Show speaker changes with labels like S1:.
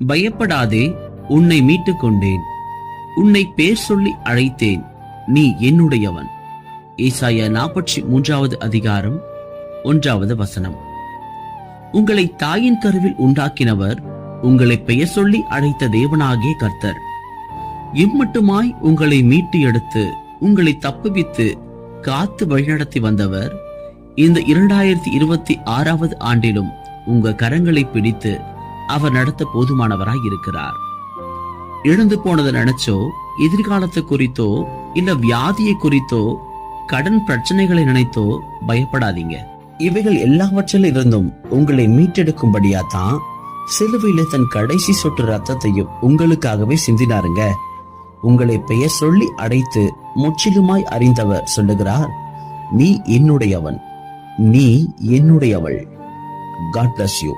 S1: பயப்படாதே, உன்னை மீட்டுக் கொண்டேன். உன்னை பேர் சொல்லி அழைத்தேன், நீ என்னுடையவன். ஏசாயா 43 அதிகாரம் 1 வசனம். உங்களை தாயின் கருவில் உண்டாக்கினவர், உங்களை பெயர் சொல்லி அழைத்த தேவனாகிய கர்த்தர். இம்மட்டுமாய் உங்களை மீட்டு எடுத்து உங்களை தப்புவித்து காத்து வழிநடத்தி வந்தவர், இந்த 2026 ஆண்டிலும் உங்க கரங்களை பிடித்து அவர் நடத்த போதுமானவராய் இருக்கிறார். இழந்து போனதை நினைச்சோ, எதிர்காலத்தை குறித்தோ, இல்ல வியாதியை குறித்தோ, கடன் பிரச்சனைகளை நினைத்தோ பயப்படாதீங்க. இவைகள் எல்லாவற்றில் இருந்தும் உங்களை மீட்டெடுக்கும்படியா தான் சிலுவையில தன் கடைசி சொட்டு ரத்தத்தையும் உங்களுக்காகவே சிந்தினாருங்க. உங்களை பெயர் சொல்லி அழைத்து முற்றிலுமாய் அறிந்தவர் சொல்லுகிறார், நீ என்னுடையவன், நீ என்னுடையவள். God bless you.